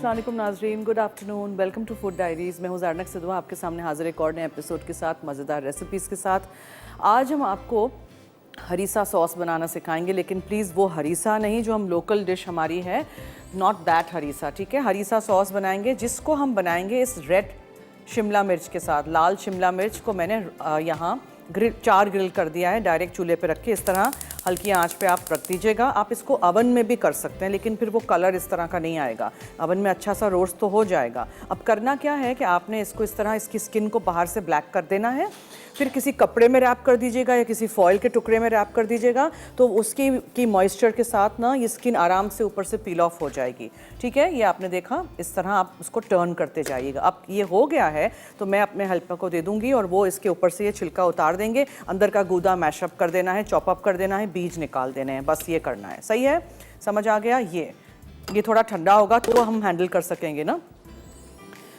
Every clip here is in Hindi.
अस्सलाम वालेकुम नाजरीन, good afternoon, welcome to food diaries. मैं हूँ ज़ारनक सिद्दुआ आपके सामने हाजिर एक और नए एपिसोड के साथ, मज़ेदार रेसिपीज़ के साथ। आज हम आपको हरीसा सॉस बनाना सिखाएंगे, लेकिन प्लीज़ वो हरीसा नहीं जो हम लोकल डिश हमारी है, नॉट दैट हरीसा, ठीक है। हरीसा सॉस बनाएंगे जिसको हम बनाएंगे इस रेड शिमला मिर्च के साथ। लाल शिमला मिर्च को मैंने यहाँ चार ग्रिल कर दिया है, डायरेक्ट चूल्हे पे रख के। इस तरह हल्की आंच पे आप रख दीजिएगा। आप इसको अवन में भी कर सकते हैं, लेकिन फिर वो कलर इस तरह का नहीं आएगा। अवन में अच्छा सा रोस्ट तो हो जाएगा। अब करना क्या है कि आपने इसको इस तरह इसकी स्किन को बाहर से ब्लैक कर देना है, फिर किसी कपड़े में रैप कर दीजिएगा या किसी फॉयल के टुकड़े में रैप कर दीजिएगा, तो उसकी मॉइस्चर के साथ ना ये स्किन आराम से ऊपर से पील ऑफ हो जाएगी, ठीक है। ये आपने देखा, इस तरह आप उसको टर्न करते जाइएगा। अब ये हो गया है तो मैं अपने हेल्पर को दे दूंगी और वो इसके ऊपर से ये छिलका उतार देंगे। अंदर का गूदा मैशअप कर देना है, चॉप अप कर देना है, बीज निकाल देने हैं, बस ये करना है। सही है, समझ आ गया। ये थोड़ा ठंडा होगा तो हम हैंडल कर सकेंगे ना,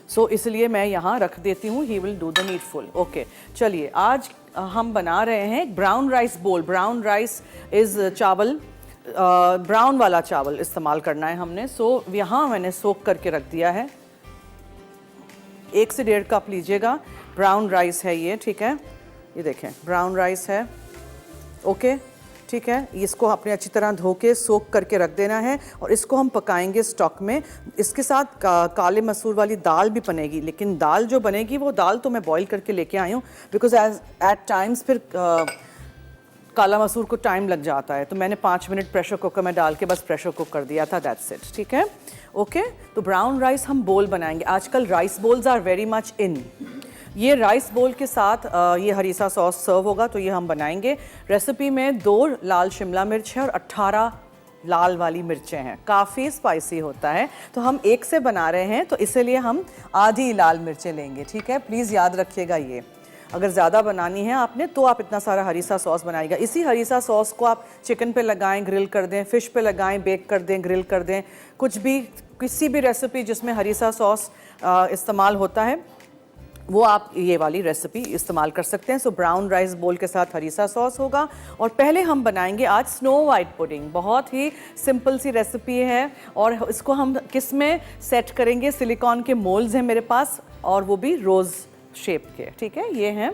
सो इसलिए मैं यहाँ रख देती हूँ। He will do the needful. Okay, चलिए आज हम बना रहे हैं ब्राउन राइस बोल। ब्राउन राइस इज़ चावल, ब्राउन वाला चावल इस्तेमाल करना है हमने। सो यहाँ मैंने सोक करके रख दिया है। 1 से 1.5 कप लीजिएगा। ब्राउन राइस है ये, ठीक है। ये देखें ब्राउन राइस है, ओके, ठीक है। इसको आपने अच्छी तरह धो के सोक करके रख देना है और इसको हम पकाएंगे स्टॉक में। इसके साथ काले मसूर वाली दाल भी बनेगी, लेकिन दाल जो बनेगी वो दाल तो मैं बॉईल करके लेके आई हूँ, बिकॉज एट टाइम्स फिर काला मसूर को टाइम लग जाता है, तो मैंने 5 मिनट प्रेशर कुकर में डाल के बस प्रेशर कुक कर दिया था, दैट्स इट, ठीक है। ओके, तो ब्राउन राइस हम बोल बनाएंगे। आजकल rice bowls are very much in. ये राइस बोल के साथ ये हरीसा सॉस सर्व होगा, तो ये हम बनाएंगे। रेसिपी में 2 लाल शिमला मिर्च है और 18 लाल वाली मिर्चें हैं। काफ़ी स्पाइसी होता है, तो हम 1 से बना रहे हैं, तो इसीलिए हम आधी लाल मिर्चें लेंगे, ठीक है। प्लीज़ याद रखिएगा ये। अगर ज़्यादा बनानी है आपने तो आप इतना सारा हरीसा सॉस बनाइएगा। इसी हरीसा सॉस को आप चिकन पे लगाएं, ग्रिल कर दें, फ़िश पे लगाएं, बेक कर दें, ग्रिल कर दें, कुछ भी, किसी भी रेसिपी जिसमें हरीसा सॉस इस्तेमाल होता है वो आप ये वाली रेसिपी इस्तेमाल कर सकते हैं। सो ब्राउन राइस बोल के साथ हरीसा सॉस होगा। और पहले हम बनाएंगे आज स्नो वाइट पुडिंग। बहुत ही सिंपल सी रेसिपी है और इसको हम किस में सेट करेंगे, सिलिकॉन के मोल्ड्स हैं मेरे पास और वो भी रोज़ शेप के, ठीक है। ये हैं,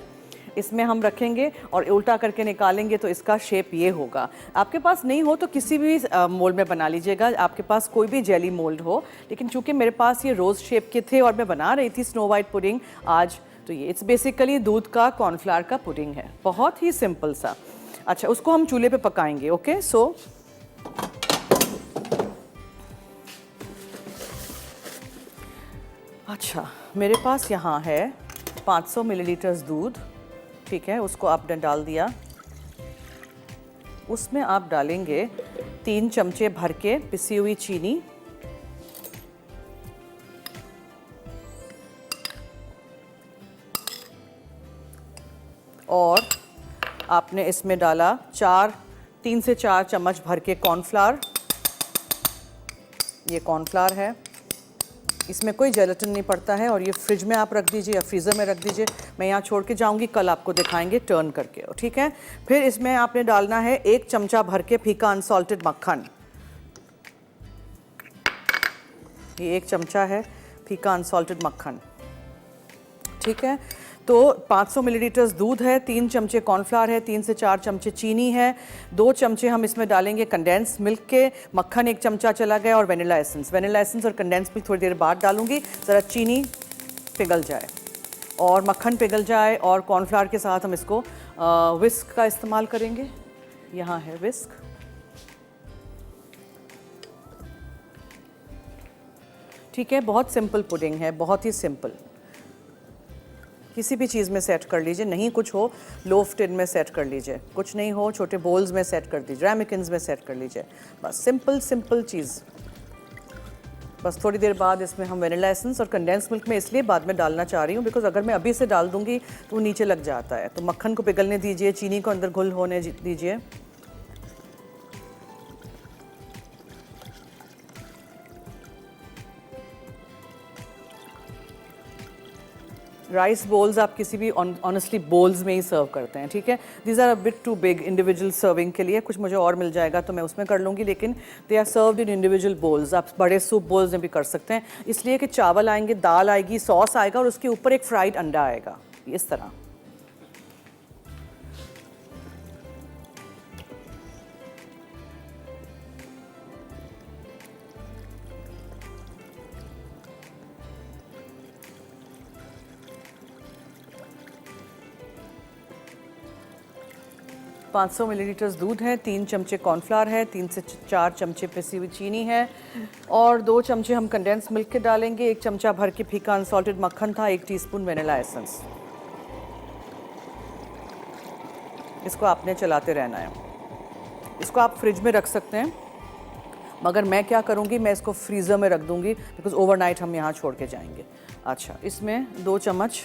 इसमें हम रखेंगे और उल्टा करके निकालेंगे तो इसका शेप ये होगा। आपके पास नहीं हो तो किसी भी मोल्ड में बना लीजिएगा, आपके पास कोई भी जेली मोल्ड हो, लेकिन चूंकि मेरे पास ये रोज़ शेप के थे और मैं बना रही थी स्नो वाइट पुडिंग आज, तो ये इट्स बेसिकली दूध का कॉर्नफ्लावर का पुडिंग है, बहुत ही सिंपल सा। अच्छा, उसको हम चूल्हे पे पकाएंगे। ओके, सो अच्छा, मेरे पास यहाँ है 500 मिलीलीटर दूध, ठीक है। उसको आपने डाल दिया। उसमें आप डालेंगे 3 चमचे भर के पिसी हुई चीनी, और आपने इसमें डाला 3 से 4 चम्मच भर के कॉर्नफ्लावर। ये कॉर्नफ्लावर है, इसमें कोई जेलेटिन नहीं पड़ता है और ये फ्रिज में आप रख दीजिए या फ्रीज़र में रख दीजिए। मैं यहाँ छोड़ के जाऊँगी, कल आपको दिखाएंगे टर्न करके, ठीक है। फिर इसमें आपने डालना है 1 चमचा भर के फीका अनसॉल्टेड मक्खन। ये 1 चमचा है फीका अनसॉल्टेड मक्खन, ठीक है। तो 500 मिलीलीटर दूध है, 3 चमचे कॉर्नफ्लावर है, 3 से 4 चमचे चीनी है, 2 चमचे हम इसमें डालेंगे कंडेंस मिल्क के, मक्खन 1 चमचा चला गया और वनीला एसेंस। वनीला एसेंस और कंडेंस मिल्क थोड़ी देर बाद डालूंगी, ज़रा चीनी पिघल जाए और मक्खन पिघल जाए और कॉर्नफ्लावर के साथ हम इसको विस्क का इस्तेमाल करेंगे। यहाँ है विस्क, ठीक है। बहुत सिंपल पुडिंग है, बहुत ही सिंपल। किसी भी चीज़ में सेट कर लीजिए, नहीं कुछ हो लोफ टिन में सेट कर लीजिए, कुछ नहीं हो छोटे बोल्स में सेट कर दीजिए, रैमिकिन्स में सेट कर लीजिए, बस सिंपल सिंपल चीज़। बस थोड़ी देर बाद इसमें हम वनीला एसेंस और कंडेंस मिल्क में इसलिए बाद में डालना चाह रही हूँ बिकॉज अगर मैं अभी से डाल दूँगी तो वो नीचे लग जाता है। तो मक्खन को पिघलने दीजिए, चीनी को अंदर घुल होने दीजिए। राइस बोल्स आप किसी भी ऑनेस्टली बोल्स में ही सर्व करते हैं, ठीक है। These are a bit too big individual serving के लिए, कुछ मुझे और मिल जाएगा तो मैं उसमें कर लूँगी, लेकिन they are served in individual bowls. आप बड़े सूप बोल्स में भी कर सकते हैं, इसलिए कि चावल आएंगे, दाल आएगी, सॉस आएगा और उसके ऊपर एक फ्राइड अंडा आएगा, इस तरह। पाँच 500 मिलीलीटर्स दूध है, 3 चमचे कॉर्नफ्लावर है, 3 से 4 चमचे पिसी हुई चीनी है और 2 चमचे हम कंडेंस मिल्क के डालेंगे। 1 चमचा भर के फीका अनसॉल्टेड मक्खन था, 1 टीस्पून वेनिला एसेंस। इसको आपने चलाते रहना है। इसको आप फ्रिज में रख सकते हैं, मगर मैं क्या करूँगी, मैं इसको फ्रीज़र में रख दूँगी बिकॉज ओवरनाइट हम यहाँ छोड़ के जाएंगे। अच्छा, इसमें 2 चम्मच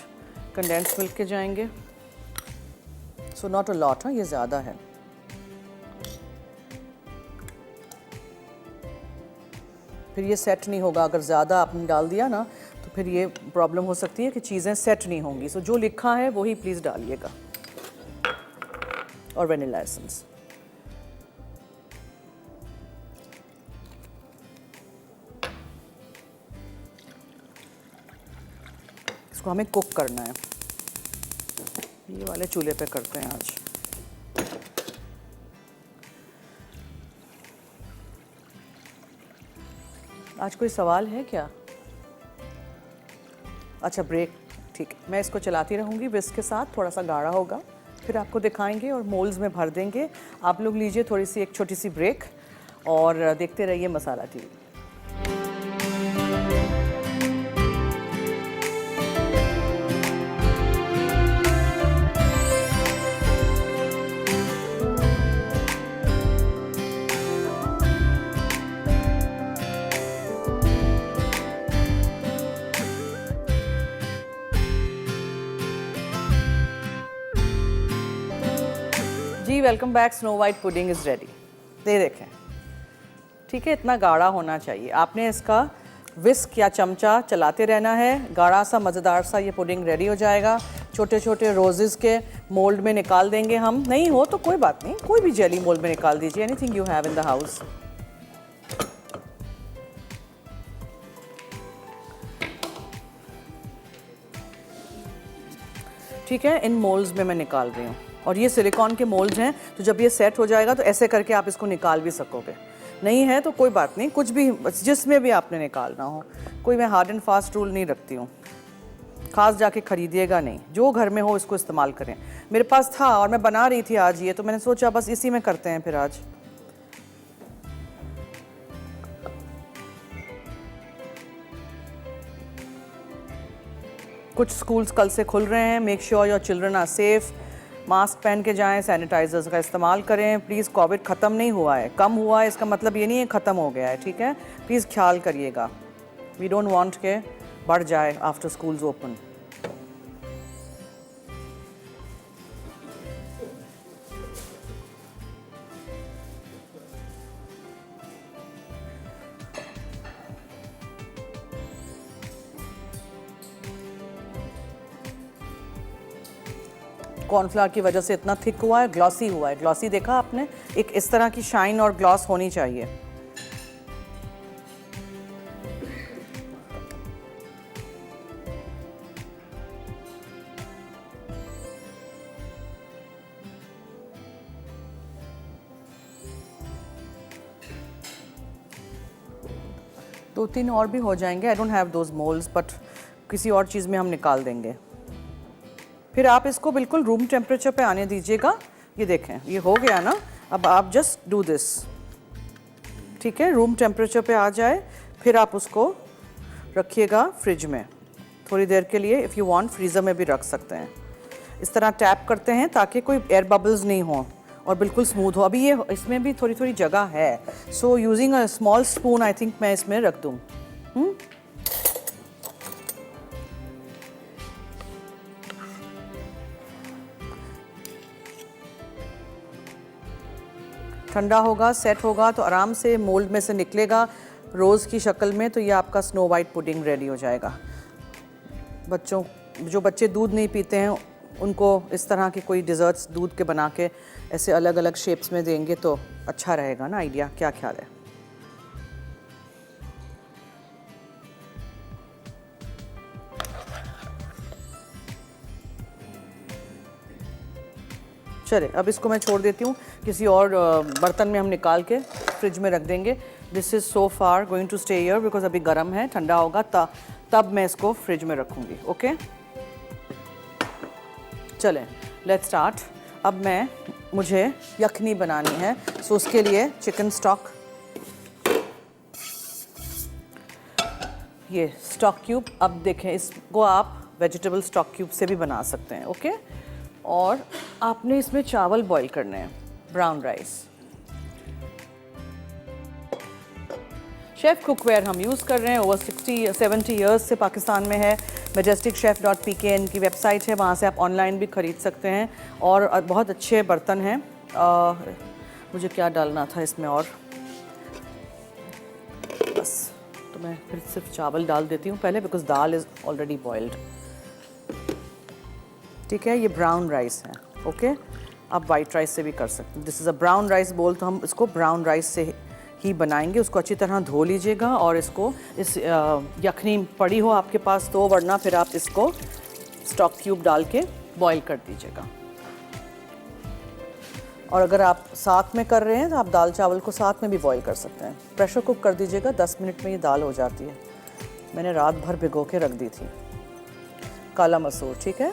कंडेंस मिल्क के जाएंगे, सो नॉट अ लॉट, हाँ, ये ज़्यादा है। फिर ये सेट नहीं होगा, अगर ज़्यादा आपने डाल दिया ना तो फिर ये प्रॉब्लम हो सकती है कि चीज़ें सेट नहीं होंगी। सो जो लिखा है वही प्लीज़ डालिएगा। और वेनिला एसेंस। इसको हमें कुक करना है, ये वाले चूल्हे पे करते हैं आज। आज कोई सवाल है क्या? अच्छा, ब्रेक, ठीक है। मैं इसको चलाती रहूँगी विस्क के साथ, थोड़ा सा गाढ़ा होगा, फिर आपको दिखाएंगे और मोल्ड्स में भर देंगे। आप लोग लीजिए थोड़ी सी एक छोटी सी ब्रेक और देखते रहिए मसाला टीवी। जी welcome back. Snow white pudding is ready. दे देखें, ठीक है, इतना गाढ़ा होना चाहिए। आपने इसका विस्क या चमचा चलाते रहना है, गाढ़ा सा मज़ेदार सा ये पुडिंग रेडी हो जाएगा। छोटे छोटे रोजेज़ के मोल्ड में निकाल देंगे हम। नहीं हो तो कोई बात नहीं, कोई भी जेली मोल्ड में निकाल दीजिए, anything you have in the house. ठीक है, इन मोल्ड्स में मैं निकाल रही हूँ और ये सिलिकॉन के मोल्ड्स हैं, तो जब ये सेट हो जाएगा तो ऐसे करके आप इसको निकाल भी सकोगे। नहीं है तो कोई बात नहीं, कुछ भी जिसमें भी आपने निकालना हो, कोई मैं हार्ड एंड फास्ट रूल नहीं रखती हूँ। खास जाके खरीदिएगा नहीं, जो घर में हो इसको इस्तेमाल करें। मेरे पास था और मैं बना रही थी आज ये, तो मैंने सोचा बस इसी में करते हैं फिर आज। कुछ स्कूल्स कल से खुल रहे हैं, make sure your children are safe. Mask पहन के जाएं, सैनिटाइजर्स का इस्तेमाल करें प्लीज़। कोविड ख़त्म नहीं हुआ है, कम हुआ है, इसका मतलब ये नहीं है ख़त्म हो गया है, ठीक है। प्लीज़ ख्याल करिएगा, वी डोंट वांट के बढ़ जाए आफ्टर स्कूल्स ओपन। कॉर्नफ्लावर की वजह से इतना थिक हुआ है, ग्लॉसी हुआ है। ग्लॉसी देखा आपने, एक इस तरह की शाइन और ग्लॉस होनी चाहिए। दो तीन और भी हो जाएंगे, I don't have those moulds, but किसी और चीज़ में हम निकाल देंगे। फिर आप इसको बिल्कुल रूम टेम्परेचर पे आने दीजिएगा। ये देखें, ये हो गया ना। अब आप जस्ट डू दिस, ठीक है, रूम टेम्परेचर पे आ जाए, फिर आप उसको रखिएगा फ्रिज में थोड़ी देर के लिए। इफ़ यू वांट फ्रीज़र में भी रख सकते हैं। इस तरह टैप करते हैं ताकि कोई एयर बबल्स नहीं हो और बिल्कुल स्मूथ हो। अभी ये इसमें भी थोड़ी थोड़ी जगह है, so using a small spoon I think मैं इसमें रख दूँ। ठंडा होगा, सेट होगा तो आराम से मोल्ड में से निकलेगा रोज़ की शक्ल में, तो ये आपका स्नो वाइट पुडिंग रेडी हो जाएगा। बच्चों जो बच्चे दूध नहीं पीते हैं उनको इस तरह के कोई डिज़र्ट्स दूध के बना के ऐसे अलग अलग शेप्स में देंगे तो अच्छा रहेगा ना आइडिया। क्या ख्याल है? चले, अब इसको मैं छोड़ देती हूँ, किसी और बर्तन में हम निकाल के फ्रिज में रख देंगे। This is so far going to stay here because अभी गर्म है, ठंडा होगा तब मैं इसको फ्रिज में रखूँगी। ओके, चलें लेट्स स्टार्ट। अब मुझे यखनी बनानी है, सो उसके लिए चिकन स्टॉक, ये स्टॉक क्यूब। अब देखें, इसको आप वेजिटेबल स्टॉक क्यूब से भी बना सकते हैं। ओके, और आपने इसमें चावल बॉईल करने हैं, ब्राउन राइस। शेफ़ कुकवेयर हम यूज़ कर रहे हैं, ओवर 60-70 ईयर्स से पाकिस्तान में है। majesticchef.pk इनकी वेबसाइट है, वहाँ से आप ऑनलाइन भी ख़रीद सकते हैं और बहुत अच्छे बर्तन हैं। मुझे क्या डालना था इसमें, और बस तो मैं फिर सिर्फ चावल डाल देती हूँ पहले because dal is already boiled. ठीक है, ये ब्राउन राइस है। ओके, आप वाइट राइस से भी कर सकते हैं। This is a brown rice बोल, तो हम इसको ब्राउन राइस से ही बनाएंगे। उसको अच्छी तरह धो लीजिएगा और इसको यखनी पड़ी हो आपके पास तो, वरना फिर आप इसको स्टॉक क्यूब डाल के बॉईल कर दीजिएगा। और अगर आप साथ में कर रहे हैं तो आप दाल चावल को साथ में भी बॉईल कर सकते हैं। प्रेशर कुक कर दीजिएगा, 10 मिनट में ये दाल हो जाती है। मैंने रात भर भिगो के रख दी थी। काला मसूर, ठीक है।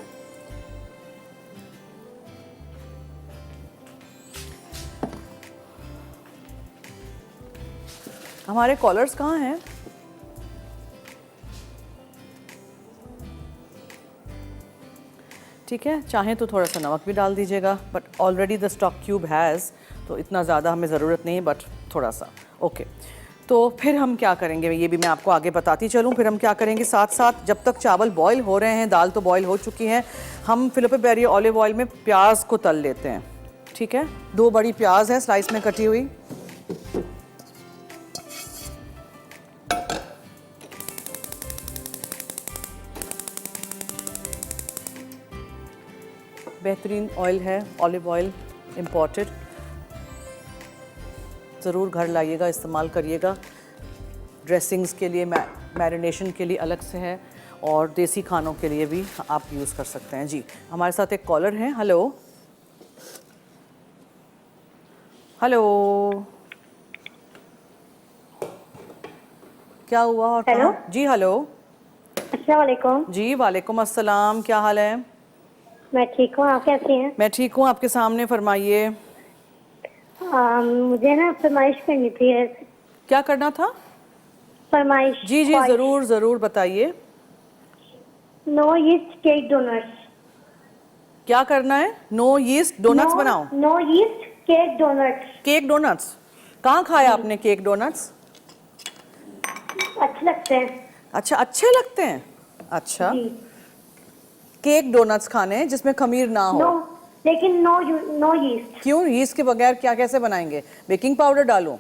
हमारे कॉलर्स कहाँ हैं? ठीक है, चाहें तो थोड़ा सा नमक भी डाल दीजिएगा, but already the stock cube has, तो इतना ज़्यादा हमें ज़रूरत नहीं है, बट थोड़ा सा। ओके, तो फिर हम क्या करेंगे ये भी मैं आपको आगे बताती चलूँ। फिर हम क्या करेंगे, साथ साथ जब तक चावल बॉईल हो रहे हैं, दाल तो बॉईल हो चुकी है, हम फिलिपे बेरी ऑलिव ऑयल में प्याज को तल लेते हैं। ठीक है, 2 बड़ी प्याज है स्लाइस में कटी हुई, बेहतरीन ऑयल है, ऑलिव ऑयल इम्पॉर्टेड, ज़रूर घर लाइएगा, इस्तेमाल करिएगा। ड्रेसिंग्स के लिए, मैरिनेशन के लिए अलग से है, और देसी खानों के लिए भी आप यूज़ कर सकते हैं। जी, हमारे साथ एक कॉलर है। हेलो हेलो, क्या हुआ? और हेलो जी, हेलो, अस्सलाम वालेकुम। जी वालेकुम अस्सलाम, क्या हाल है? मैं ठीक हूँ, आप कैसी हैं? मैं ठीक हूँ, आपके सामने, फरमाइए। मुझे ना फरमाइश करनी थी। क्या करना था? फरमाइश? जी जी, ज़रूर ज़रूर, बताइए। No yeast cake donuts. क्या करना है? नो यीस्ट डोनट्स बनाओ। No yeast cake donuts. Cake donuts कहाँ खाया आपने? केक डोनट्स अच्छे लगते हैं। अच्छा, अच्छे लगते हैं। अच्छा, जी। केक डोनट्स खाने हैं जिसमें खमीर ना हो। लेकिन नो यीस्ट। क्यों? यीस्ट के बगैर क्या कैसे बनाएंगे? बेकिंग पाउडर डालूं?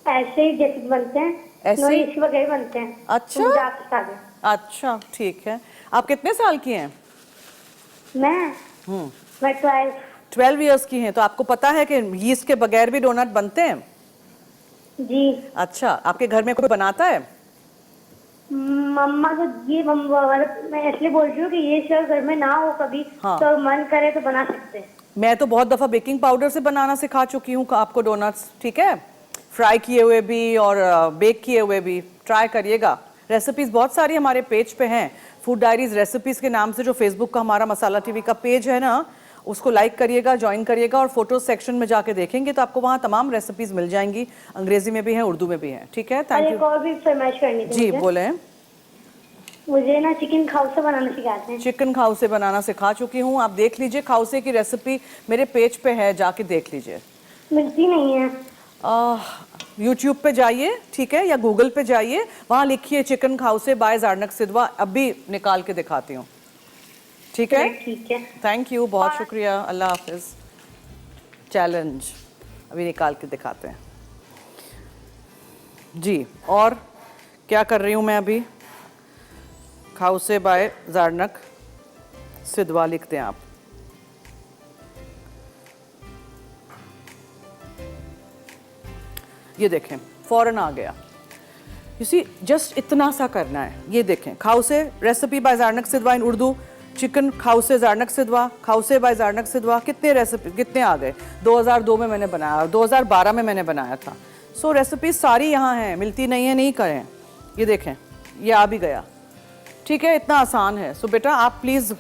ऐसे ही जैसे बनते हैं, नो ऐसे? यीस्ट वगैरह बनते हैं। अच्छा। तो मुझे आप बता दें। अच्छा, ठीक है। आप कितने साल की हैं? मैं 12 ईयर्स की हैं। तो आपको पता है कि यीस्ट के बगैर भी डोनट बनते हैं? जी। अच्छा, आपके घर में कोई बनाता है? मम्मा तो ये मैं इसलिए बोल रही हूँ कि ये शर घर में ना हो कभी, हाँ। तो मन करे तो बना सकते हैं। मैं तो बहुत दफ़ा बेकिंग पाउडर से बनाना सिखा चुकी हूँ आपको डोनट्स। ठीक है, फ्राई किए हुए भी और बेक किए हुए भी, ट्राई करिएगा। रेसिपीज़ बहुत सारी हमारे पेज पे हैं, फूड डायरीज रेसिपीज़ के नाम से, जो फेसबुक का हमारा मसाला टीवी का पेज है ना, उसको लाइक करिएगा, ज्वाइन करिएगा, और फोटो सेक्शन में जाके देखेंगे तो आपको वहाँ तमाम रेसिपीज़ मिल जाएंगी। अंग्रेजी में भी हैं, उर्दू में भी हैं। ठीक है, थैंक यू। एक और भी फरमाइश करनी थी जी मुझे। बोलें। मुझे ना चिकन खाउसा बनाना सिखाते हैं। चिकन खाउसे बनाना सिखा चुकी हूँ, आप देख लीजिए। खाउसे की रेसिपी मेरे पेज पे है, जाके देख लीजिए। मिलती नहीं है। यूट्यूब पे जाइए, ठीक है, या गूगल पे जाइए, वहाँ लिखिए चिकन खाउसे बाय ज़ारनक सिदवा, अभी निकाल के दिखाती हूँ। ठीक है, ठीक है, थैंक यू, बहुत शुक्रिया, अल्लाह हाफिज़। चैलेंज अभी निकाल के दिखाते हैं जी। और क्या कर रही हूँ मैं अभी? खाउसे बाय ज़ारनक सिद्धवा लिखते हैं आप। ये देखें फौरन आ गया। यू सी जस्ट इतना सा करना है। ये देखें खाउसे रेसिपी बाय ज़ारनक सिद्धवा इन उर्दू, चिकन खाउसे ज़ारनक सिद्धवा, खाउसे बाय ज़ारनक सिद्धवा। कितने रेसिपी कितने आ गए? 2002 में मैंने बनाया, 2012 में मैंने बनाया था। सो रेसिपीज सारी यहाँ हैं, मिलती नहीं है, नहीं करें। ये देखें ये आ भी गया। ठीक है, इतना आसान है। सो बेटा आप प्लीज़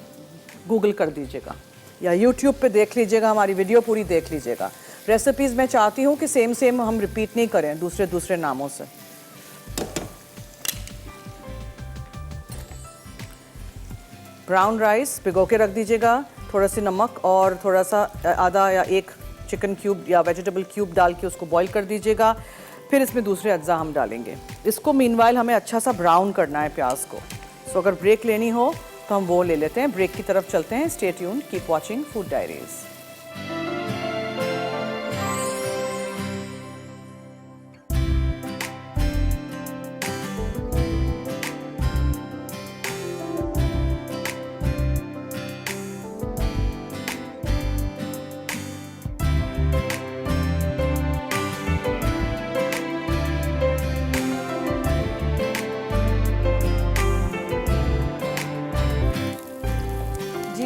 गूगल कर दीजिएगा या यूट्यूब पे देख लीजिएगा, हमारी वीडियो पूरी देख लीजिएगा। रेसिपीज़ मैं चाहती हूँ कि सेम हम रिपीट नहीं करें दूसरे नामों से। ब्राउन राइस भिगो के रख दीजिएगा, थोड़ा सी नमक और थोड़ा सा आधा या एक चिकन क्यूब या वेजिटेबल क्यूब डाल के उसको बॉईल कर दीजिएगा। फिर इसमें दूसरे अज्जा हम डालेंगे। इसको मीनवाइल हमें अच्छा सा ब्राउन करना है प्याज को। सो अगर ब्रेक लेनी हो तो हम वो ले लेते हैं। ब्रेक की तरफ चलते हैं। Stay tuned, keep watching food diaries.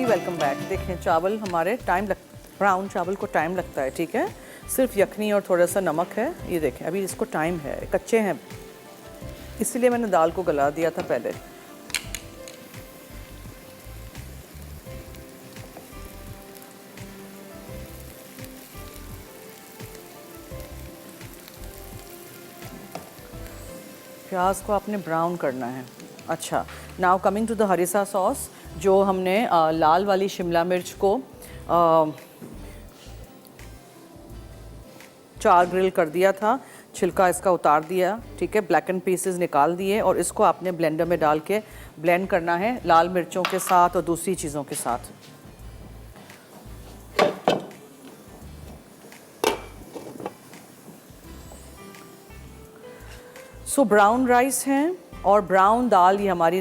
Welcome back. देखें चावल हमारे ब्राउन चावल को टाइम लगता है, ठीक है। सिर्फ यखनी और थोड़ा सा नमक है। ये देखें अभी इसको टाइम है, कच्चे हैं, इसलिए मैंने दाल को गला दिया था पहले। प्याज को आपने ब्राउन करना है। अच्छा, now coming to the harissa sauce. जो हमने लाल वाली शिमला मिर्च को 4 ग्रिल कर दिया था, छिलका इसका उतार दिया, ठीक है, ब्लैकन पीसेस निकाल दिए और इसको आपने ब्लेंडर में डाल के ब्लेंड करना है लाल मिर्चों के साथ और दूसरी चीज़ों के साथ। सो ब्राउन राइस हैं और ब्राउन दाल, ये हमारी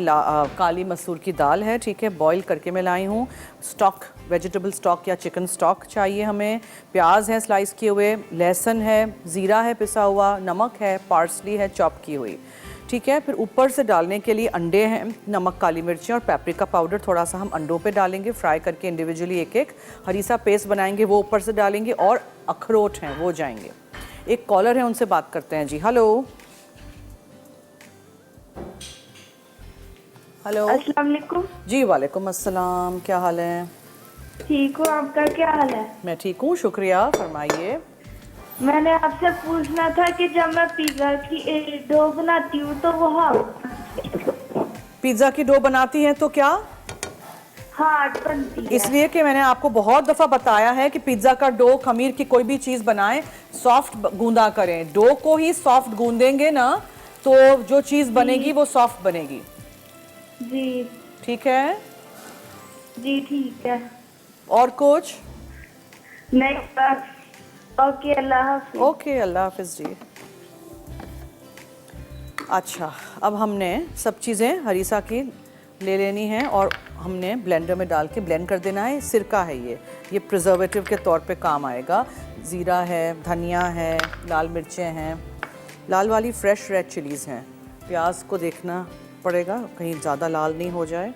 काली मसूर की दाल है, ठीक है, बॉईल करके मैं लाई हूँ। स्टॉक, वेजिटेबल स्टॉक या चिकन स्टॉक चाहिए हमें। प्याज है स्लाइस किए हुए, लहसुन है, ज़ीरा है पिसा हुआ, नमक है, पार्सली है चॉप की हुई, ठीक है। फिर ऊपर से डालने के लिए अंडे हैं, नमक, काली मिर्चें और पेपरिका पाउडर थोड़ा सा हम अंडों पे डालेंगे, फ्राई करके इंडिविजुअली एक एक। हरीसा पेस्ट बनाएंगे वो ऊपर से डालेंगे और अखरोट हैं वो जाएंगे। एक कॉलर है, उनसे बात करते हैं जी। हेलो हेलो, अस्सलाम वालेकुम। जी वालेकुम अस्सलाम, क्या हाल है? ठीक हूँ, आपका क्या हाल है? मैं ठीक हूँ, शुक्रिया, फरमाइए। मैंने आपसे पूछना था कि जब मैं पिज्जा की डो बनाती हूँ तो वहाँ पिज्ज़ा की डो बनाती हैं तो क्या हार्ड बनती है? इसलिए कि मैंने आपको बहुत दफ़ा बताया है कि पिज्ज़ा का डो, खमीर की कोई भी चीज़ बनाएं सॉफ्ट गूंदा करें। डो को ही सॉफ्ट गूंदेंगे ना तो जो चीज़ बनेगी वो सॉफ्ट बनेगी। जी ठीक है जी, ठीक है। और कुछ नहीं बस। ओके, अल्लाह हाफिज। ओके, अल्लाह हाफिज़ जी। अच्छा, अब हमने सब चीज़ें हरीसा की ले लेनी हैं और हमने ब्लेंडर में डाल के ब्लेंड कर देना है। सिरका है ये प्रिजर्वेटिव के तौर पे काम आएगा। ज़ीरा है, धनिया है, लाल मिर्चें हैं, लाल वाली फ्रेश रेड चिलीज़ हैं। प्याज को देखना पड़ेगा कहीं ज़्यादा लाल नहीं हो जाए।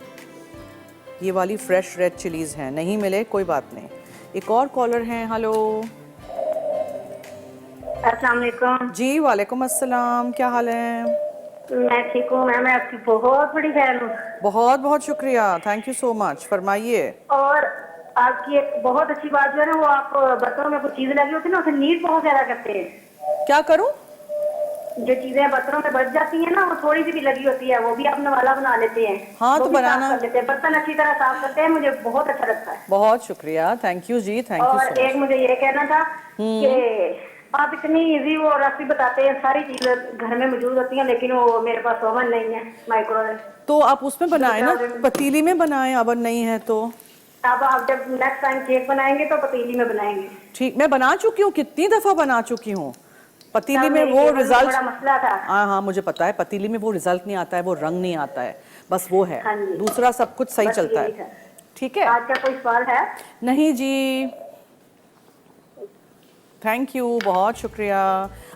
ये वाली फ्रेश रेड चिलीज़ हैं, नहीं मिले कोई बात नहीं। एक और कॉलर हैं। हेलो, अस्सलाम वालेकुम। जी वालेकुम अस्सलाम, क्या हाल है? मैं ठीक हूँ मैम, मैं आपकी बहुत बड़ी फैन हूँ। बहुत बहुत शुक्रिया, थैंक यू सो मच, फरमाइए। और आपकी एक बहुत अच्छी बात जो है ना, वो आप बर्तनों में कुछ चीजें लगी होती है ना, उसे नीट बहुत ज्यादा करते हैं। क्या करूं? जो चीजें बर्तनों में बच जाती हैं ना, वो थोड़ी सी भी लगी होती है वो भी अपने वाला बना लेते हैं। हाँ, वो तो भी बनाना साफ कर लेते हैं, बर्तन अच्छी तरह साफ करते हैं, मुझे बहुत अच्छा लगता है। बहुत शुक्रिया, थैंक यू जी, थैंक यू और सो एक मुझे ये कहना था कि आप इतनी इजी वो रेसिपी बताते हैं, सारी चीजें घर में मौजूद होती हैं, लेकिन वो मेरे पास ओवन नहीं है, माइक्रोवेव। तो आप उसमें बनाएं ना, पतीली में बनाएं, अवन नहीं है तो। अब आप जब नेक्स्ट टाइम केक बनाएंगे तो पतीली में बनाएंगे। ठीक, मैं बना चुकी हूँ, कितनी दफ़ा बना चुकी हूँ। पतीली में वो रिजल्ट, बड़ा मसला था। हाँ हाँ मुझे पता है, पतीली में वो रिजल्ट नहीं आता है, वो रंग नहीं आता है। बस वो है, हाँ जी। दूसरा सब कुछ सही बस चलता यही है। है। ठीक है, आज का कोई सवाल है? नहीं जी, थैंक यू, बहुत शुक्रिया।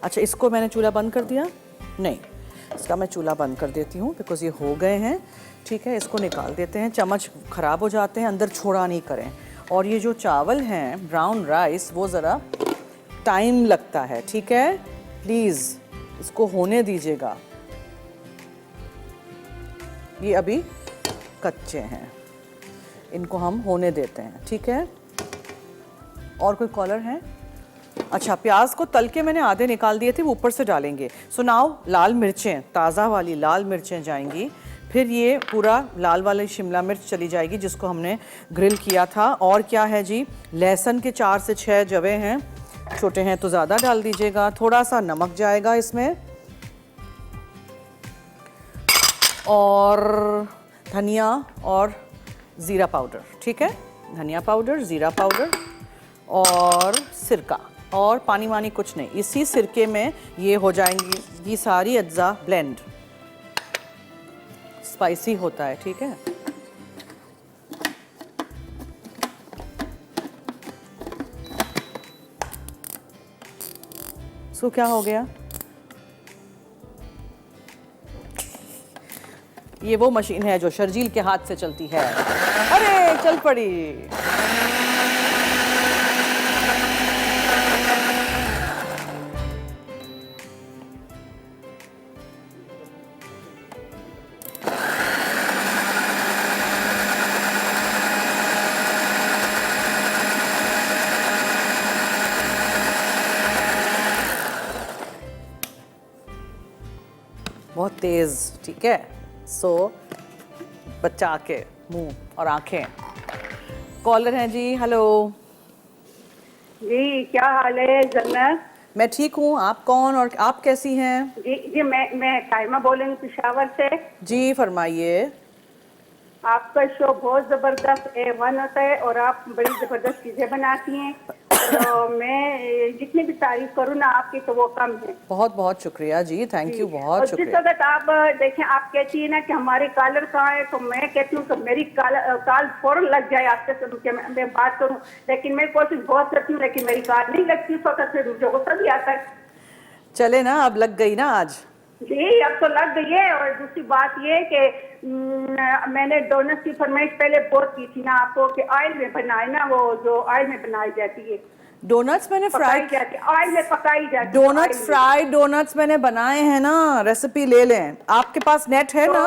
अच्छा, इसको मैंने चूल्हा बंद कर दिया? नहीं, इसका मैं चूल्हा बंद कर देती हूँ बिकॉज ये हो गए हैं। ठीक है, इसको निकाल देते हैं, चम्मच ख़राब हो जाते हैं, अंदर छोड़ा नहीं करें। और ये जो चावल हैं ब्राउन राइस, वो ज़रा टाइम लगता है। ठीक है, प्लीज़ इसको होने दीजिएगा, ये अभी कच्चे हैं, इनको हम होने देते हैं। ठीक है, और कोई कॉलर है? अच्छा, प्याज को तल के मैंने आधे निकाल दिए थे, वो ऊपर से डालेंगे। सो नाउ लाल मिर्चें, ताज़ा वाली लाल मिर्चें जाएंगी, फिर ये पूरा लाल वाली शिमला मिर्च चली जाएगी जिसको हमने ग्रिल किया था। और क्या है जी, लहसुन के 4 से 6 जवे हैं, छोटे हैं तो ज़्यादा डाल दीजिएगा। थोड़ा सा नमक जाएगा इसमें, और धनिया और ज़ीरा पाउडर। ठीक है, धनिया पाउडर, ज़ीरा पाउडर और सिरका, और पानी वानी कुछ नहीं। इसी सिरके में ये हो जाएंगी ये सारी अज्जा ब्लेंड। स्पाइसी होता है। ठीक है, सो क्या हो गया, ये वो मशीन है जो शर्जील के हाथ से चलती है। अरे चल पड़ी। बहुत तेज। ठीक है, सो बचा के मुंह और आंखें। कॉलर हैं जी, हेलो जी, क्या हाल है जन्नत? मैं ठीक हूँ, आप कौन और आप कैसी हैं? जी जी, मैं टाइमा बोल रही हूँ पेशावर से। जी फरमाइए। आपका शो बहुत जबरदस्त A1 होता है और आप बड़ी जबरदस्त चीजें बनाती हैं। तो मैं जितनी भी तारीफ करूँ ना आपकी तो वो कम है। बहुत बहुत शुक्रिया जी, थैंक यू, और बहुत जिस शुक्रिया। वक्त आप देखें, आप कहती है ना कि हमारे कॉलर कहाँ है, तो मैं कहती हूँ कि मेरी कॉल फौरन लग जाए आपसे सुन के मैं बात करूँ, लेकिन मैं कोशिश बहुत करती हूँ लेकिन मेरी कॉल नहीं लगती। उस वक्त फिर मुझे गुस्सा भी आता है। चले ना, अब लग गई ना आज। जी, अब तो लग गई है। और दूसरी बात ये कि मैंने डोनट्स की फरमाइश पहले बहुत की थी ना आपको कि ऑयल में बनाए ना, वो जो ऑयल में बनाई जाती है डोनट्स मैंने फ्राई, ऑयल में पकाई जाती है। डोनट्स फ्राइड डोनट्स मैंने बनाए हैं ना, रेसिपी ले लें। आपके पास नेट है ना?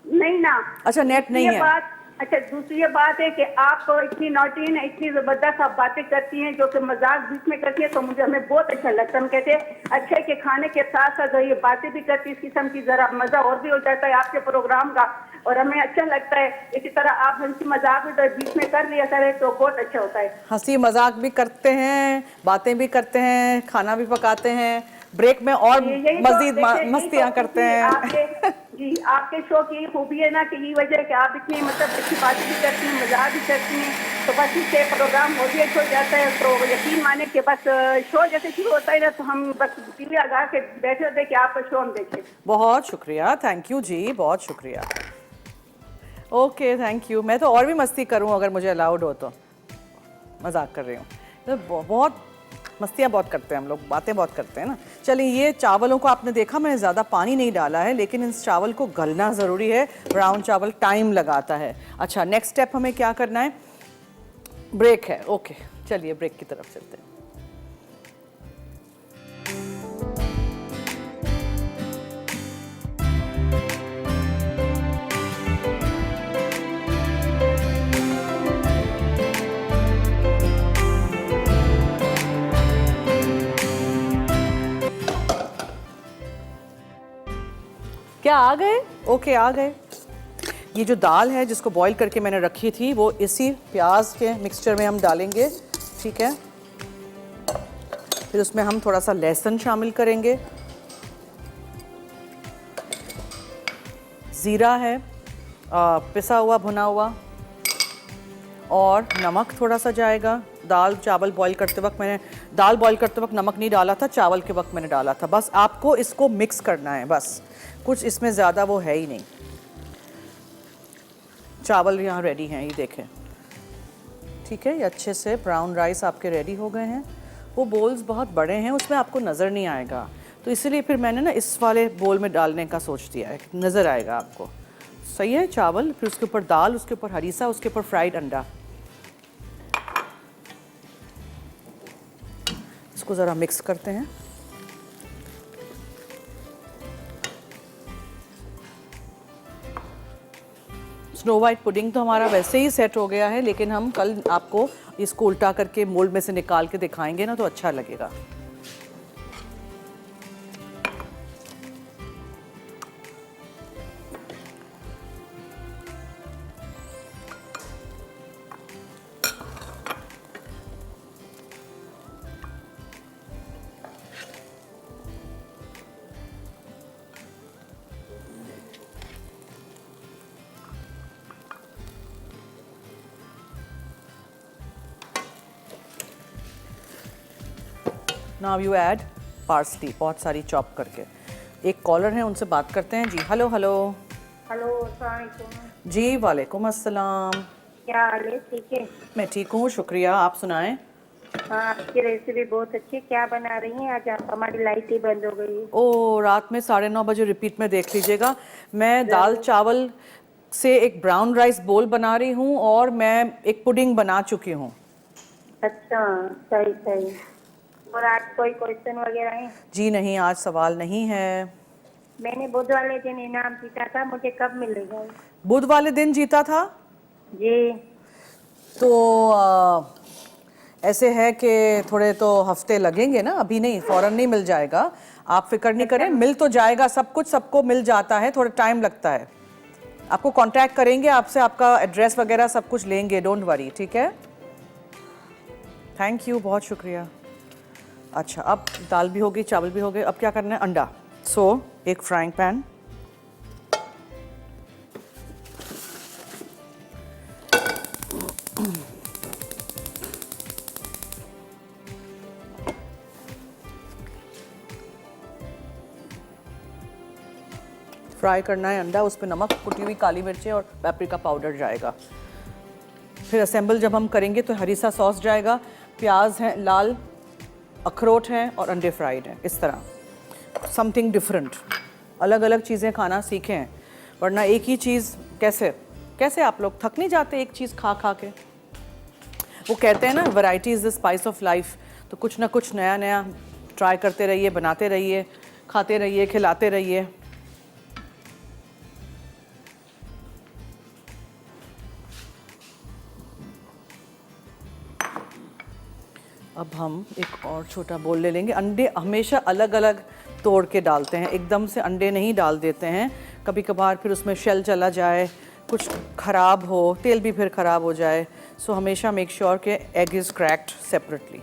नहीं ना। अच्छा, नेट नहीं है। अच्छा, दूसरी ये बात है कि आप इतनी नौटीन है, इतनी जबरदस्त आप बातें करती हैं जो कि मजाक बीच में करती है, तो मुझे हमें बहुत अच्छा लगता है। हम कहते हैं अच्छे के खाने के साथ साथ ये बातें भी करती है, इस किस्म की जरा मजा और भी हो जाता है आपके प्रोग्राम का, और हमें अच्छा लगता है। इसी तरह आप हंसी मजाक भी तो बीच में कर लिया करें तो बहुत अच्छा होता है। हंसी मजाक भी करते हैं, बातें भी करते हैं, खाना भी पकाते हैं, ब्रेक में और मजीद मस्तियाँ करते हैं। जी, आपके शो की खूबी है ना कि ये वजह कि आप इतनी मतलब अच्छी बातें भी करती हैं, मजाक भी करती हैं, तो बस इससे प्रोग्राम हो भी अच्छा हो जाता है। तो यकीन माने कि बस शो जैसे शुरू होता है ना तो हम बस टीवी लगा के बैठे होते कि आपका शो हम देखें। बहुत शुक्रिया, थैंक यू जी, बहुत शुक्रिया। Okay, thank you. मैं तो और भी मस्ती करूं अगर मुझे अलाउड हो तो। मजाक कर रही हूँ, तो बहुत मस्तियाँ बहुत करते हैं हम लोग, बातें बहुत करते हैं ना। चलिए, ये चावलों को आपने देखा मैंने ज़्यादा पानी नहीं डाला है, लेकिन इस चावल को गलना ज़रूरी है। ब्राउन चावल टाइम लगाता है। अच्छा, नेक्स्ट स्टेप हमें क्या करना है? ब्रेक है। ओके, चलिए ब्रेक की तरफ चलते हैं। क्या आ गए? ओके, आ गए। ये जो दाल है जिसको बॉईल करके मैंने रखी थी वो इसी प्याज के मिक्सचर में हम डालेंगे। ठीक है, फिर उसमें हम थोड़ा सा लहसुन शामिल करेंगे, ज़ीरा है पिसा हुआ भुना हुआ, और नमक थोड़ा सा जाएगा। दाल चावल बॉईल करते वक्त मैंने दाल बॉईल करते वक्त नमक नहीं डाला था, चावल के वक्त मैंने डाला था। बस आपको इसको मिक्स करना है, बस कुछ इसमें ज़्यादा वो है ही नहीं। चावल यहाँ रेडी हैं, ये देखें। ठीक है, ये अच्छे से ब्राउन राइस आपके रेडी हो गए हैं। वो बोल्स बहुत बड़े हैं, उसमें आपको नज़र नहीं आएगा, तो इसीलिए फिर मैंने ना इस वाले बोल में डालने का सोच दिया है, नज़र आएगा आपको। सही है, चावल, फिर उसके ऊपर दाल, उसके ऊपर हरीसा, उसके ऊपर फ्राइड अंडा। इसको ज़रा मिक्स करते हैं। स्नो वाइट पुडिंग तो हमारा वैसे ही सेट हो गया है, लेकिन हम कल आपको इसको उल्टा करके मोल्ड में से निकाल के दिखाएंगे ना, तो अच्छा लगेगा। नाउ यू ऐड पार्सली, बहुत सारी चॉप करके। एक कॉलर है, उनसे बात करते हैं जी। Hello hello. हेलो, अस्सलाम वालेकुम। जी वालेकुम अस्सलाम। क्या हाल है? ठीक है। मैं ठीक हूँ, शुक्रिया। आप सुनाएं। हाँ, आपकी रेसिपी बहुत अच्छी। क्या बना रही हैं आज आप? हमारी लाइट ही बंद हो गई है। ओ, रात में 9:30 बजे रिपीट में देख लीजिएगा। मैं दाल चावल से एक ब्राउन राइस बोल बना रही हूँ, और मैं एक पुडिंग बना चुकी हूँ। अच्छा, सही सही। और आज कोई क्वेश्चन वगैरह है? जी नहीं, आज सवाल नहीं है। मैंने बुध वाले दिन इनाम जीता था, मुझे कब मिलेगा? बुध वाले दिन जीता था? जी। तो ऐसे है कि थोड़े तो हफ्ते लगेंगे ना, अभी नहीं, फौरन नहीं मिल जाएगा। आप फिक्र नहीं करें, मिल तो जाएगा। सब कुछ सबको मिल जाता है, थोड़ा टाइम लगता है। आपको कांटेक्ट करेंगे, आपसे आपका एड्रेस वगैरह सब कुछ लेंगे, डोंट वरी। ठीक है, थैंक यू, बहुत शुक्रिया। अच्छा, अब दाल भी हो गई, चावल भी हो गए, अब क्या करना है? अंडा। एक फ्राइंग पैन, फ्राई करना है अंडा, उस पर नमक, कुटी हुई काली मिर्चें और पेपरिका पाउडर जाएगा। फिर असेंबल जब हम करेंगे तो हरीसा सॉस जाएगा, प्याज है लाल, अखरोट हैं और अंडे फ्राइड हैं। इस तरह समथिंग डिफरेंट, अलग अलग चीज़ें खाना सीखें, वरना एक ही चीज़ कैसे कैसे आप लोग थक नहीं जाते एक चीज़ खा खा के? वो कहते हैं ना, variety is the spice of life. तो कुछ ना कुछ नया नया ट्राई करते रहिए, बनाते रहिए, खाते रहिए, खिलाते रहिए। अब हम एक और छोटा बोल ले लेंगे। अंडे हमेशा अलग अलग तोड़ के डालते हैं, एकदम से अंडे नहीं डाल देते हैं। कभी कभार फिर उसमें शेल चला जाए, कुछ ख़राब हो, तेल भी फिर ख़राब हो जाए। सो हमेशा मेक श्योर कि एग इज़ क्रैक्ड सेपरेटली।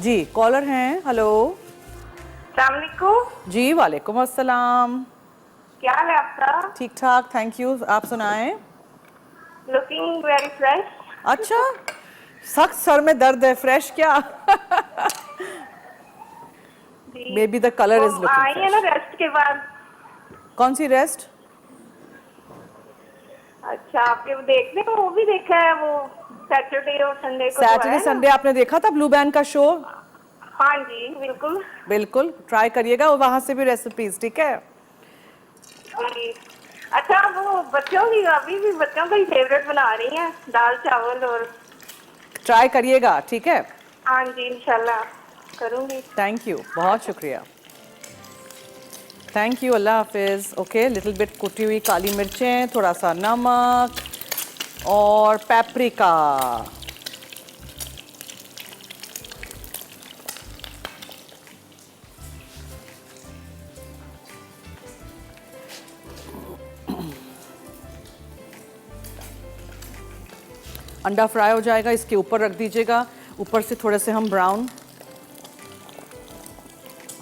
जी, कॉलर हैं। हेलो। अस्सलाम वालेकुम। जी वालेकुम अस्सलाम। क्या हाल है आपका? ठीक ठाक, थैंक यू। आप सुनाएं। Looking very fresh. अच्छा, सख्त सर में दर्द है, फ्रेश क्या? May be the colour is looking I है ना रेस्ट के बाद। कौन सी रेस्ट? अच्छा, आपके वो देखने को वो भी देखा है, वो सैटरडे और संडे को जो सैटरडे है ना? संडे आपने देखा था ब्लू बैंड का शो? हाँ जी, बिल्कुल। बिल्कुल ट्राई करिएगा, और वहां से भी रेसिपीज। ठीक है जी। अच्छा, वो बच्चों की अभी भी बच्चों का ही फेवरेट बना रही हैं, दाल चावल। और ट्राई करिएगा, ठीक है। हाँ जी, इंशाल्लाह करूँगी। थैंक यू, बहुत शुक्रिया। थैंक यू, अल्लाह हाफिज़। ओके, लिटिल बिट कुटी हुई काली मिर्चें, थोड़ा सा नमक और पेपरिका। अंडा फ्राई हो जाएगा, इसके ऊपर रख दीजिएगा। ऊपर से थोड़े से हम ब्राउन,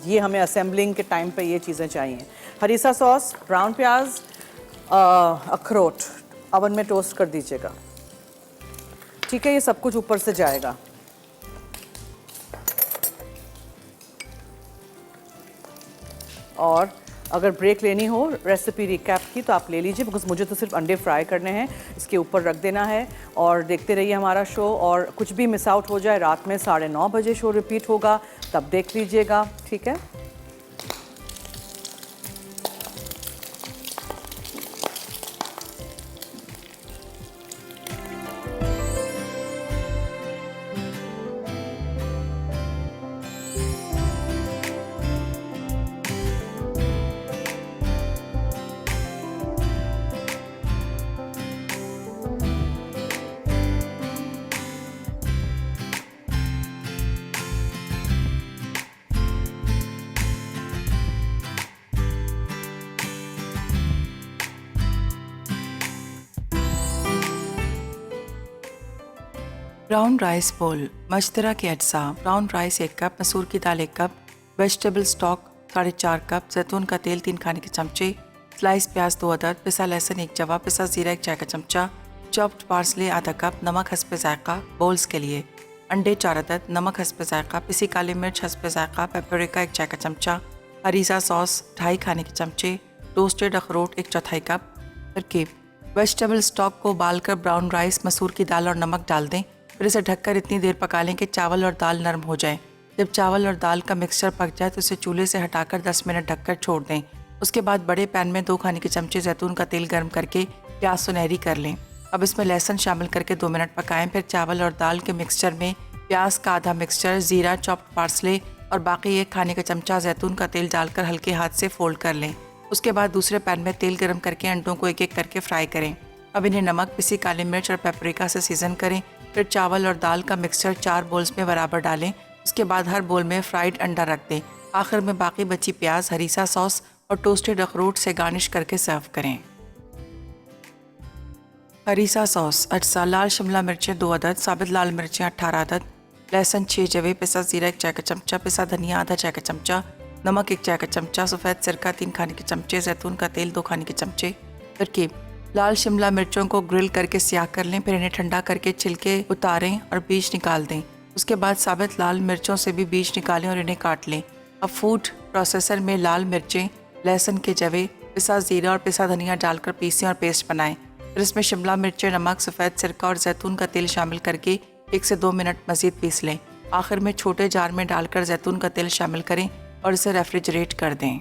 ये हमें असेंबलिंग के टाइम पे ये चीज़ें चाहिए। हरीसा सॉस, ब्राउन प्याज, अखरोट ओवन में टोस्ट कर दीजिएगा। ठीक है, ये सब कुछ ऊपर से जाएगा। और अगर ब्रेक लेनी हो रेसिपी रिकैप की तो आप ले लीजिए, बिकॉज मुझे तो सिर्फ अंडे फ्राई करने हैं, इसके ऊपर रख देना है और देखते रहिए हमारा शो। और कुछ भी मिस आउट हो जाए, रात में 9:30 बजे शो रिपीट होगा, तब देख लीजिएगा, ठीक है। ब्राउन राइस बोल, मशतरा के अज्जा, ब्राउन राइस 1 कप, मसूर की दाल 1 कप, वेजिटेबल स्टॉक 4.5 कप, जैतून का तेल 3 खाने के चमचे, स्लाइस प्याज 2 अदद, पिसा लहसुन 1 जवा, पिसा जीरा 1 चाय का चमचा, चॉप्ड पार्सले आधा कप, नमक हस्बे जायका। बोल्स के लिए अंडे 4 अदद, नमक हस्बे जायका, पिसी काली मिर्च हस्बे जायका, पेपरिका 1 चाय का चमचा, हरीसा सॉस 2.5 खाने के चमचे, टोस्टेड अखरोट 1/4 कप। तरकीब: वेजिटेबल स्टॉक को उबालकर ब्राउन राइस, मसूर की दाल और नमक डाल दें, फिर इसे ढककर इतनी देर पका लें कि चावल और दाल नरम हो जाए। जब चावल और दाल का मिक्सचर पक जाए तो इसे चूल्हे से हटाकर 10 मिनट ढककर छोड़ दें। उसके बाद बड़े पैन में 2 खाने के चमचे जैतून का तेल गर्म करके प्याज सुनहरी कर लें। अब इसमें लहसुन शामिल करके 2 मिनट पकाएं। फिर चावल और दाल के मिक्सचर में प्याज का आधा मिक्सचर, जीरा, चॉप्ड पार्सले और बाकी 1 खाने का चमचा जैतून का तेल डालकर हल्के हाथ से फोल्ड कर लें। उसके बाद दूसरे पैन में तेल गर्म करके अंडों को 1-1 करके फ्राई करें। अब इन्हें नमक, पिसी काली मिर्च और पेपरिका से सीजन करें। फिर चावल और दाल का मिक्सचर 4 बोल्स में बराबर डालें। उसके बाद हर बोल में फ्राइड अंडा रख दें। आखिर में बाकी बची प्याज, हरीसा सॉस और टोस्टेड अखरोट से गार्निश करके सर्व करें। हरीसा सॉस अज्जा: लाल शिमला मिर्चें 2 अदद, साबित लाल मिर्चें 18 अदद, लहसुन 6 जवे, पिसा जीरा 1 चाय का चमचा, पिसा धनिया आधा चाय का चमचा, नमक 1 चाय का चमचा, सफ़ेद सिरका 3 खाने के चमचे, जैतून का तेल 2 खाने के चमचे। तरकीब: लाल शिमला मिर्चों को ग्रिल करके स्याह कर लें, फिर इन्हें ठंडा करके छिलके उतारें और बीज निकाल दें। उसके बाद साबित लाल मिर्चों से भी बीज निकालें और इन्हें काट लें। अब फूड प्रोसेसर में लाल मिर्चें, लहसुन के जवे, पिसा जीरा और पिसा धनिया डालकर पीसें और पेस्ट बनाएं। फिर इसमें शिमला मिर्चें, नमक, सफ़ेद सिरका और जैतून का तेल शामिल करके 1 से 2 मिनट मज़ीद पीस लें। आखिर में छोटे जार में डालकर जैतून का तेल शामिल करें और इसे रेफ्रिजरेट कर दें।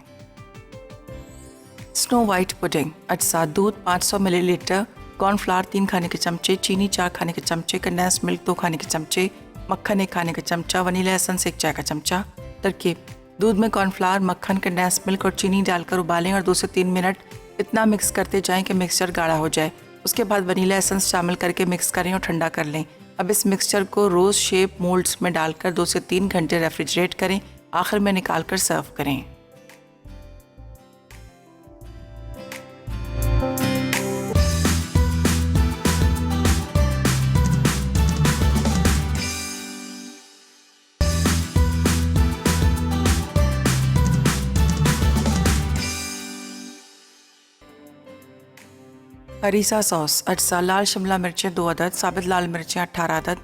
स्नो वाइट पुडिंग अज्जा: दूध 500 मिलीलीटर, कॉर्नफ्लावर 3 खाने के चमचे, चीनी 4 खाने के चमचे, कंडेंस्ड मिल्क 2 खाने के चमचे, मक्खन 1 खाने का चमचा, वनीला एसेंस 1 चाय का चमचा। तरकीब: दूध में कॉर्नफ्लावर, मक्खन, कंडेंस्ड मिल्क और चीनी डालकर उबालें और 2 से 3 मिनट इतना मिक्स करते जाएं कि मिक्सचर गाढ़ा हो जाए। उसके बाद वनीला एसेंस शामिल करके मिक्स करें और ठंडा कर लें। अब इस मिक्सचर को रोज़ शेप मोल्ड्स में डालकर 2 से 3 घंटे रेफ्रिजरेट करें। आखिर में निकाल कर सर्व करें। हरीसा सॉस अज्जा: लाल शिमला मिर्चें 2 अदद, साबित लाल मिर्चें 18 अदद,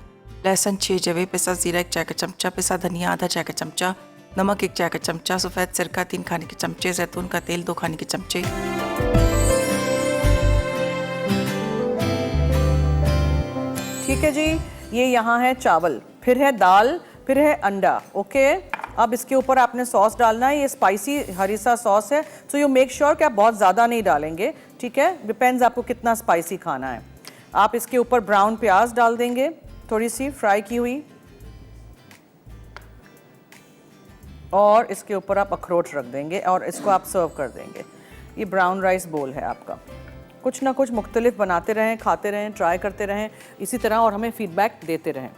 लहसुन 6 जवे, पिसा जीरा 1 चाय का चमचा, पिसा धनिया आधा चाय का चमचा, नमक 1 चाय का चमचा, सफ़ेद सिरका 3 खाने के चमचे, जैतून का तेल 2 खाने के चमचे। ठीक है जी, ये यहाँ है चावल, फिर है दाल, फिर है अंडा। ओके, अब इसके ऊपर आपने सॉस डालना है। ये स्पाइसी हरीसा सॉस है, सो यू मेक श्योर कि आप बहुत ज़्यादा नहीं डालेंगे, ठीक है। डिपेंड्स आपको कितना स्पाइसी खाना है। आप इसके ऊपर ब्राउन प्याज डाल देंगे, थोड़ी सी फ्राई की हुई, और इसके ऊपर आप अखरोट रख देंगे और इसको आप सर्व कर देंगे। ये ब्राउन राइस बोल है आपका। कुछ ना कुछ मुख्तलिफ बनाते रहें, खाते रहें, ट्राई करते रहें इसी तरह, और हमें फीडबैक देते रहें।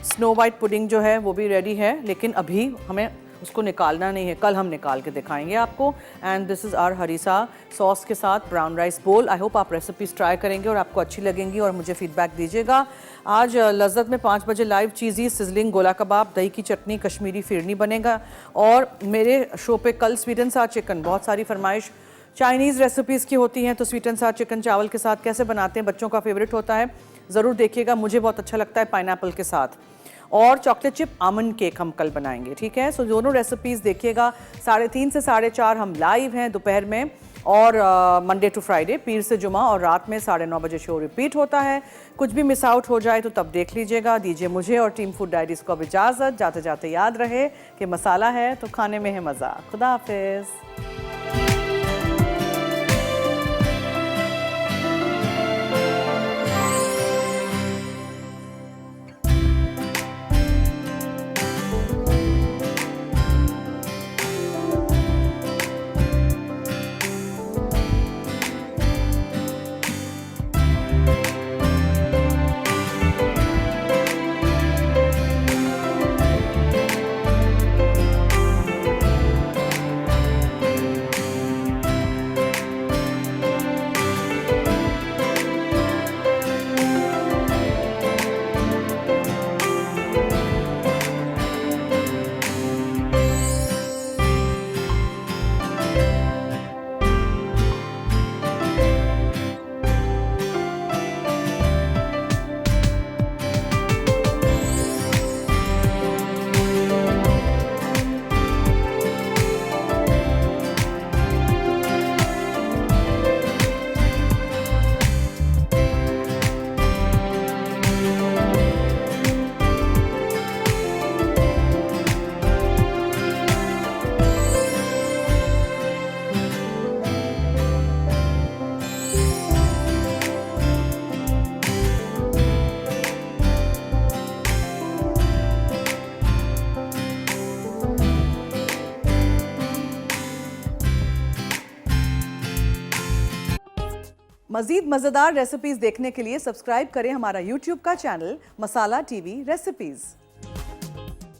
स्नो वाइट पुडिंग जो है वो भी रेडी है, लेकिन अभी हमें उसको निकालना नहीं है, कल हम निकाल के दिखाएंगे आपको। And this is our harissa sauce के साथ brown rice bowl. I hope आप रेसिपीज़ ट्राई करेंगे और आपको अच्छी लगेंगी और मुझे फीडबैक दीजिएगा। आज लज्जत में 5 बजे लाइव चीज़ी सिजलिंग गोला कबाब, दही की चटनी, कश्मीरी फिरनी बनेगा। और मेरे शो पे कल स्वीट एंड सार चिकन, बहुत सारी फरमाइश चाइनीज़ रेसिपीज़ की होती हैं, तो स्वीट एंड सार चिकन चावल के साथ कैसे बनाते हैं, बच्चों का फेवरेट होता है, ज़रूर देखिएगा। मुझे बहुत अच्छा लगता है पाइनएप्पल के साथ। और चॉकलेट चिप आमंड केक हम कल बनाएंगे, ठीक है। सो दोनों रेसिपीज़ देखिएगा। 3:30 से 4:30 हम लाइव हैं दोपहर में, और मंडे टू फ्राइडे, पीर से जुमा, और रात में 9:30 बजे शो रिपीट होता है। कुछ भी मिस आउट हो जाए तो तब देख लीजिएगा। दीजिए मुझे और टीम फूड डायरीज को अब इजाज़त। जाते जाते याद रहे कि मसाला है तो खाने में है मज़ा। खुदा हाफिज़। मज़ीद मज़ेदार रेसिपीज़ देखने के लिए सब्सक्राइब करें हमारा यूट्यूब का चैनल मसाला टीवी रेसिपीज़।